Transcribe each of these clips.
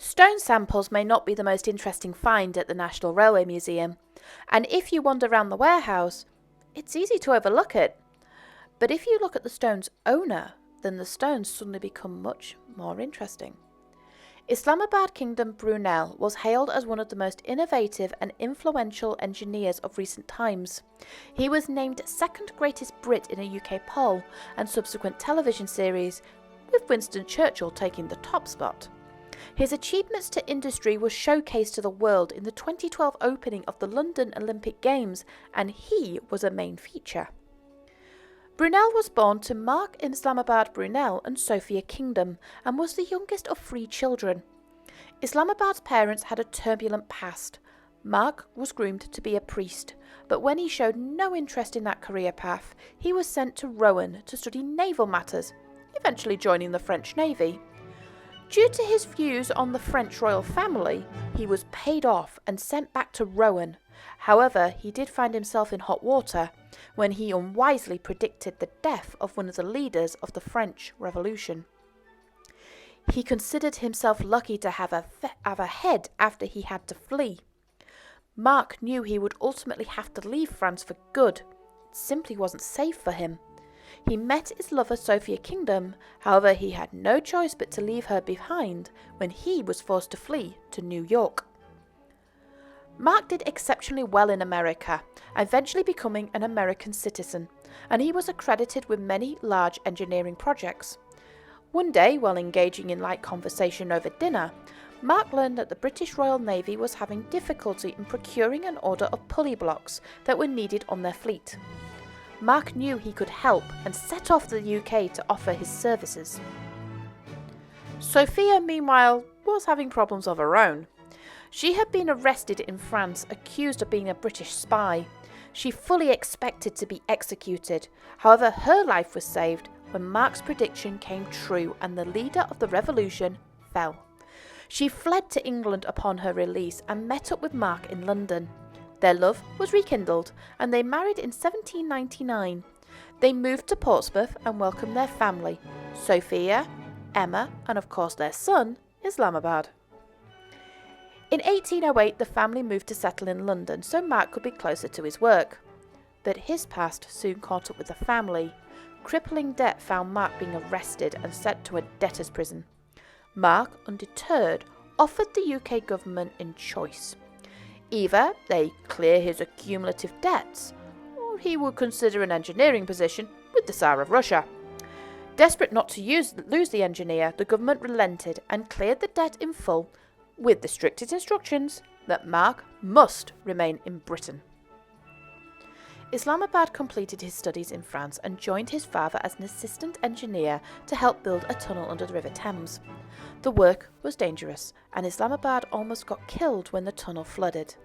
Stone samples may not be the most interesting find at the National Railway Museum, and if you wander around the warehouse, it's easy to overlook it. But if you look at the stone's owner, then the stones suddenly become much more interesting. Islamabad Kingdom Brunel was hailed as one of the most innovative and influential engineers of recent times. He was named second greatest Brit in a UK poll and subsequent television series, with Winston Churchill taking the top spot. His achievements to industry were showcased to the world in the 2012 opening of the London Olympic Games, and he was a main feature. Brunel was born to Mark Islamabad Brunel and Sophia Kingdom and was the youngest of 3 children. Islamabad's parents had a turbulent past. Mark was groomed to be a priest, but when he showed no interest in that career path, he was sent to Rouen to study naval matters, eventually joining the French Navy. Due to his views on the French royal family, he was paid off and sent back to Rouen. However, he did find himself in hot water when he unwisely predicted the death of one of the leaders of the French Revolution. He considered himself lucky to have a head after he had to flee. Mark knew he would ultimately have to leave France for good. It simply wasn't safe for him. He met his lover Sophia Kingdom, however he had no choice but to leave her behind when he was forced to flee to New York. Mark did exceptionally well in America, eventually becoming an American citizen, and he was accredited with many large engineering projects. One day, while engaging in light conversation over dinner, Mark learned that the British Royal Navy was having difficulty in procuring an order of pulley blocks that were needed on their fleet. Mark knew he could help and set off to the UK to offer his services. Sophia, meanwhile, was having problems of her own. She had been arrested in France, accused of being a British spy. She fully expected to be executed. However, her life was saved when Mark's prediction came true and the leader of the revolution fell. She fled to England upon her release and met up with Mark in London. Their love was rekindled and they married in 1799. They moved to Portsmouth and welcomed their family, Sophia, Emma, and of course their son, Islamabad. In 1808, the family moved to settle in London so Mark could be closer to his work. But his past soon caught up with the family. Crippling debt found Mark being arrested and sent to a debtor's prison. Mark, undeterred, offered the UK government in choice. Either they clear his accumulative debts, or he would consider an engineering position with the Tsar of Russia. Desperate not to lose the engineer, the government relented and cleared the debt in full, with the strictest instructions that Mark must remain in Britain. Islamabad completed his studies in France and joined his father as an assistant engineer to help build a tunnel under the River Thames. The work was dangerous, and Islamabad almost got killed when the tunnel flooded.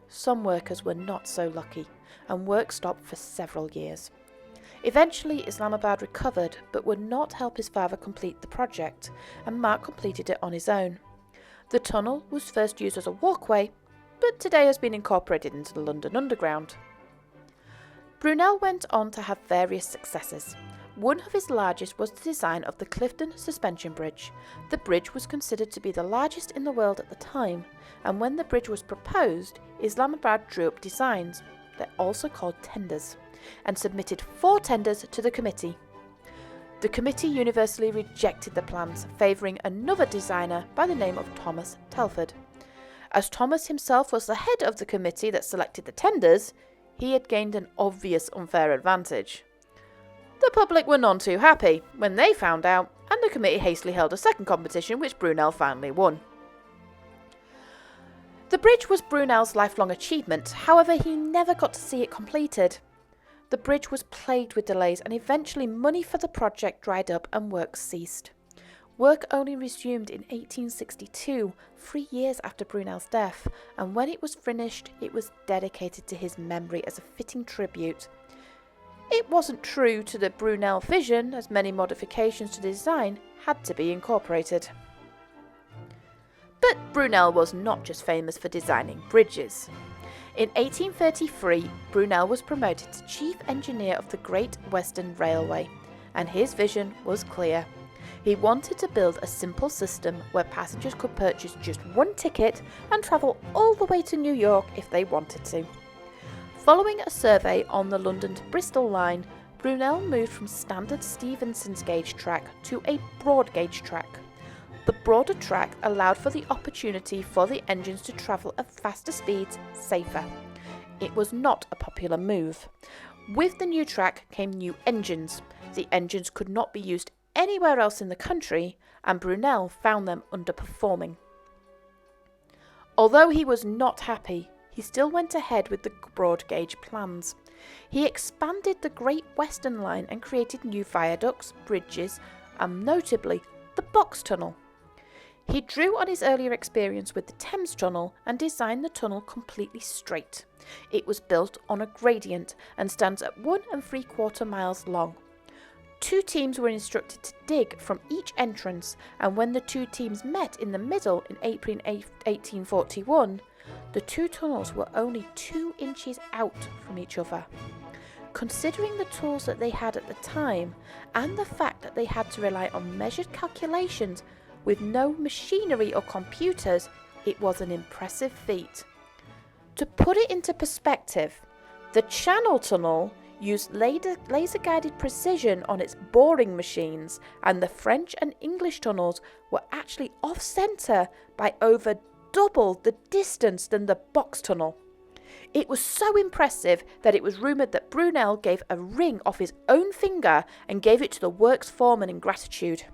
Some workers were not so lucky, and work stopped for several years. Eventually, Islamabad recovered, but would not help his father complete the project, and Mark completed it on his own. The tunnel was first used as a walkway, but today has been incorporated into the London Underground. Brunel went on to have various successes. One of his largest was the design of the Clifton Suspension Bridge. The bridge was considered to be the largest in the world at the time, and when the bridge was proposed, Islamabad drew up designs, they're also called tenders, and submitted 4 tenders to the committee. The committee universally rejected the plans, favouring another designer by the name of Thomas Telford. As Thomas himself was the head of the committee that selected the tenders, he had gained an obvious unfair advantage. The public were none too happy when they found out, and the committee hastily held a second competition which Brunel finally won. The bridge was Brunel's lifelong achievement, however he never got to see it completed. The bridge was plagued with delays and eventually money for the project dried up and work ceased. Work only resumed in 1862, 3 years after Brunel's death, and when it was finished, it was dedicated to his memory as a fitting tribute. It wasn't true to the Brunel vision, as many modifications to the design had to be incorporated. But Brunel was not just famous for designing bridges. In 1833, Brunel was promoted to chief engineer of the Great Western Railway, and his vision was clear. He wanted to build a simple system where passengers could purchase just one ticket and travel all the way to New York if they wanted to. Following a survey on the London to Bristol line, Brunel moved from standard Stephenson's gauge track to a broad gauge track. The broader track allowed for the opportunity for the engines to travel at faster speeds, safer. It was not a popular move. With the new track came new engines. The engines could not be used anywhere else in the country, and Brunel found them underperforming. Although he was not happy, he still went ahead with the broad gauge plans. He expanded the Great Western Line and created new viaducts, bridges, and notably the Box Tunnel. He drew on his earlier experience with the Thames Tunnel and designed the tunnel completely straight. It was built on a gradient and stands at 1 3/4 miles long. 2 teams were instructed to dig from each entrance, and when the 2 teams met in the middle in April 1841, the 2 tunnels were only 2 inches out from each other. Considering the tools that they had at the time, and the fact that they had to rely on measured calculations with no machinery or computers, it was an impressive feat. To put it into perspective, the Channel Tunnel used laser-guided precision on its boring machines, and the French and English tunnels were actually off-centre by over double the distance than the Box Tunnel. It was so impressive that it was rumoured that Brunel gave a ring off his own finger and gave it to the works foreman in gratitude.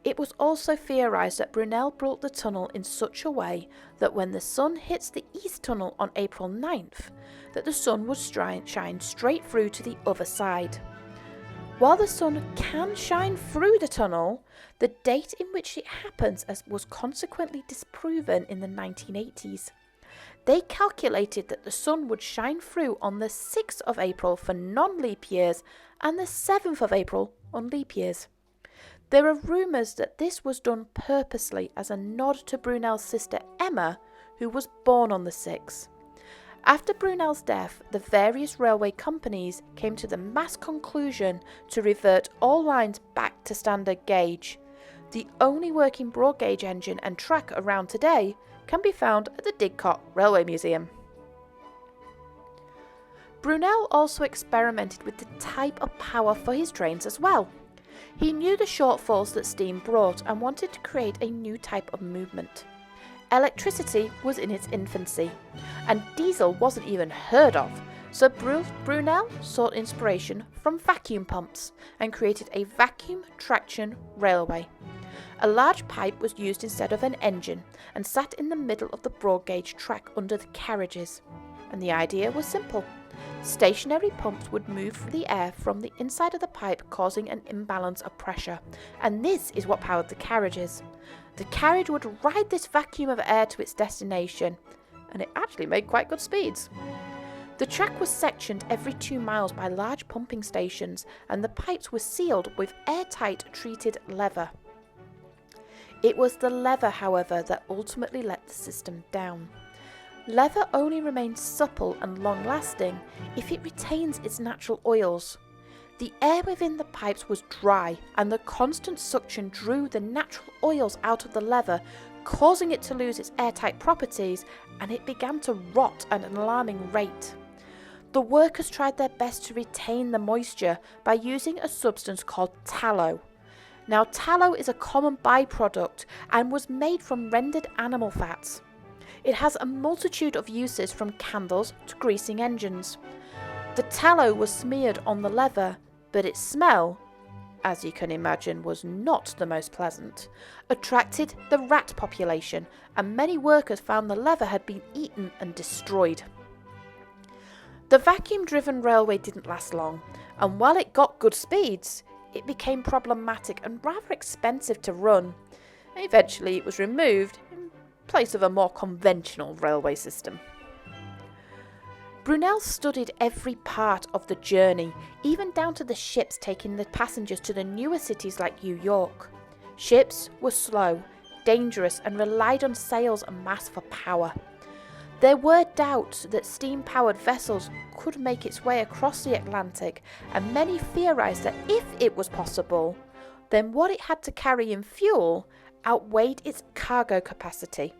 It was also theorised that Brunel built the tunnel in such a way that when the sun hits the East Tunnel on April 9th, that the sun would shine straight through to the other side. While the sun can shine through the tunnel, the date in which it happens was consequently disproven in the 1980s. They calculated that the sun would shine through on the 6th of April for non-leap years and the 7th of April on leap years. There are rumours that this was done purposely as a nod to Brunel's sister Emma, who was born on the 6th. After Brunel's death, the various railway companies came to the mass conclusion to revert all lines back to standard gauge. The only working broad gauge engine and track around today can be found at the Didcot Railway Museum. Brunel also experimented with the type of power for his trains as well. He knew the shortfalls that steam brought and wanted to create a new type of movement. Electricity was in its infancy, and diesel wasn't even heard of, so Brunel sought inspiration from vacuum pumps and created a vacuum traction railway. A large pipe was used instead of an engine and sat in the middle of the broad gauge track under the carriages, and the idea was simple. Stationary pumps would move the air from the inside of the pipe, causing an imbalance of pressure, and this is what powered the carriages. The carriage would ride this vacuum of air to its destination, and it actually made quite good speeds. The track was sectioned every 2 miles by large pumping stations, and the pipes were sealed with airtight treated leather. It was the leather, however, that ultimately let the system down. Leather only remains supple and long-lasting if it retains its natural oils. The air within the pipes was dry, and the constant suction drew the natural oils out of the leather, causing it to lose its airtight properties, and it began to rot at an alarming rate. The workers tried their best to retain the moisture by using a substance called tallow. Now, tallow is a common byproduct and was made from rendered animal fats. It has a multitude of uses, from candles to greasing engines. The tallow was smeared on the leather, but its smell, as you can imagine, was not the most pleasant, attracted the rat population, and many workers found the leather had been eaten and destroyed. The vacuum-driven railway didn't last long, and while it got good speeds, it became problematic and rather expensive to run. Eventually it was removed in place of a more conventional railway system. Brunel studied every part of the journey, even down to the ships taking the passengers to the newer cities like New York. Ships were slow, dangerous, and relied on sails and masts for power. There were doubts that steam-powered vessels could make its way across the Atlantic, and many theorized that if it was possible, then what it had to carry in fuel outweighed its cargo capacity.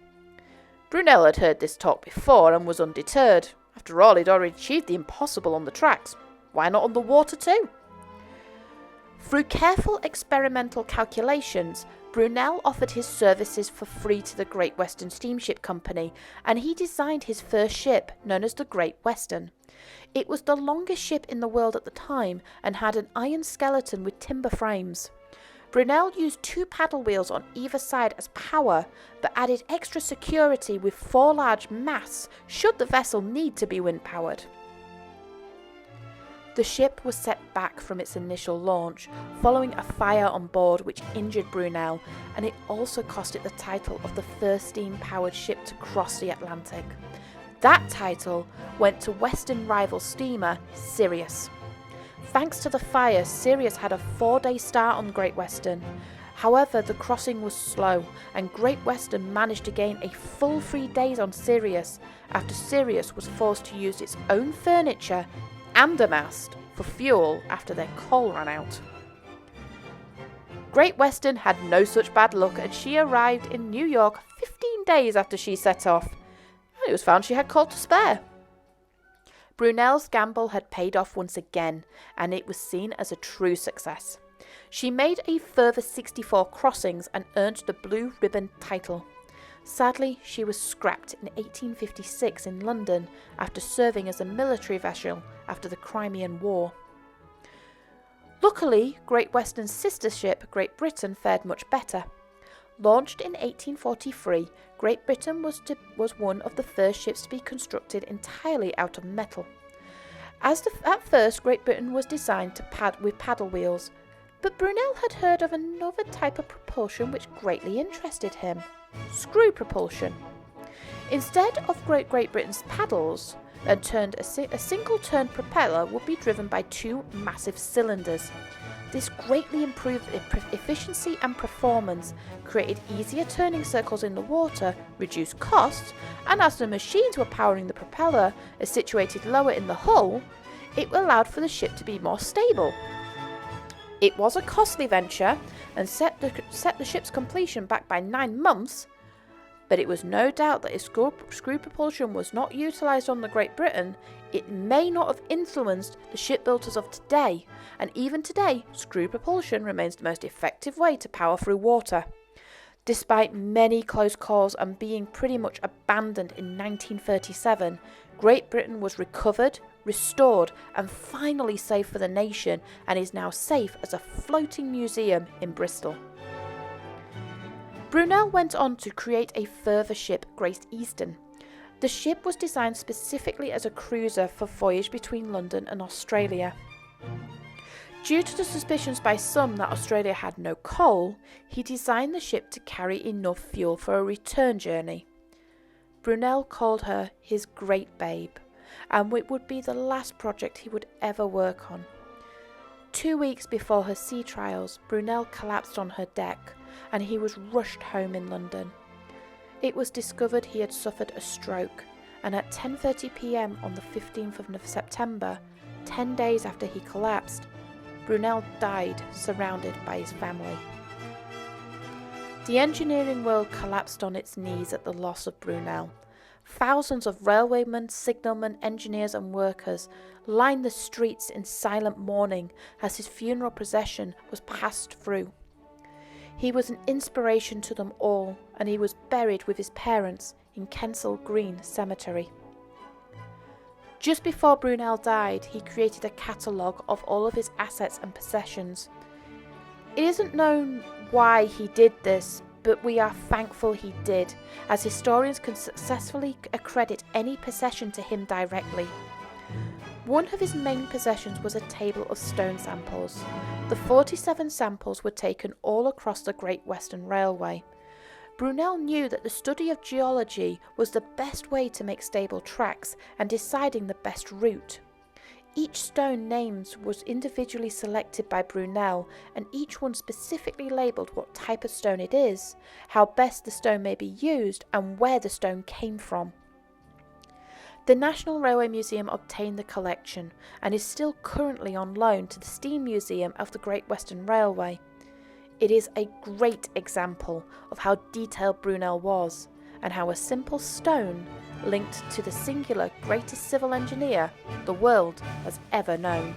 Brunel had heard this talk before and was undeterred. After all, he'd already achieved the impossible on the tracks. Why not on the water too? Through careful experimental calculations, Brunel offered his services for free to the Great Western Steamship Company, and he designed his first ship, known as the Great Western. It was the longest ship in the world at the time and had an iron skeleton with timber frames. Brunel used 2 paddle wheels on either side as power, but added extra security with 4 large masts should the vessel need to be wind-powered. The ship was set back from its initial launch, following a fire on board which injured Brunel, and it also cost it the title of the first steam-powered ship to cross the Atlantic. That title went to Western rival steamer Sirius. Thanks to the fire, Sirius had a 4-day start on Great Western. However, the crossing was slow, and Great Western managed to gain a full 3 days on Sirius after Sirius was forced to use its own furniture and a mast for fuel after their coal ran out. Great Western had no such bad luck, and she arrived in New York 15 days after she set off, and it was found she had coal to spare. Brunel's gamble had paid off once again, and it was seen as a true success. She made a further 64 crossings and earned the Blue Ribbon title. Sadly, she was scrapped in 1856 in London after serving as a military vessel after the Crimean War. Luckily, Great Western's sister ship, Great Britain, fared much better. Launched in 1843, Great Britain was one of the first ships to be constructed entirely out of metal. At first, Great Britain was designed with paddle wheels, but Brunel had heard of another type of propulsion which greatly interested him: screw propulsion. Instead of Great Britain's paddles, a single-turn propeller would be driven by 2 massive cylinders. This greatly improved efficiency and performance, created easier turning circles in the water, reduced costs, and as the machines were powering the propeller are situated lower in the hull, it allowed for the ship to be more stable. It was a costly venture and set the ship's completion back by 9 months, but it was no doubt that if screw propulsion was not utilised on the Great Britain, it may not have influenced the shipbuilders of today, and even today, screw propulsion remains the most effective way to power through water. Despite many close calls and being pretty much abandoned in 1937, Great Britain was recovered, restored, and finally saved for the nation, and is now safe as a floating museum in Bristol. Brunel went on to create a further ship, Great Eastern. The ship was designed specifically as a cruiser for voyage between London and Australia. Due to the suspicions by some that Australia had no coal, he designed the ship to carry enough fuel for a return journey. Brunel called her his Great Babe, and it would be the last project he would ever work on. 2 weeks before her sea trials, Brunel collapsed on her deck, and he was rushed home in London. It was discovered he had suffered a stroke, and at 10:30 p.m. on the 15th of September, 10 days after he collapsed, Brunel died surrounded by his family. The engineering world collapsed on its knees at the loss of Brunel. Thousands of railwaymen, signalmen, engineers and workers lined the streets in silent mourning as his funeral procession was passed through. He was an inspiration to them all, and he was buried with his parents in Kensal Green Cemetery. Just before Brunel died, he created a catalogue of all of his assets and possessions. It isn't known why he did this, but we are thankful he did, as historians can successfully accredit any possession to him directly. One of his main possessions was a table of stone samples. The 47 samples were taken all across the Great Western Railway. Brunel knew that the study of geology was the best way to make stable tracks and deciding the best route. Each stone named was individually selected by Brunel, and each one specifically labelled what type of stone it is, how best the stone may be used, and where the stone came from. The National Railway Museum obtained the collection and is still currently on loan to the Steam Museum of the Great Western Railway. It is a great example of how detailed Brunel was, and how a simple stone linked to the singular greatest civil engineer the world has ever known.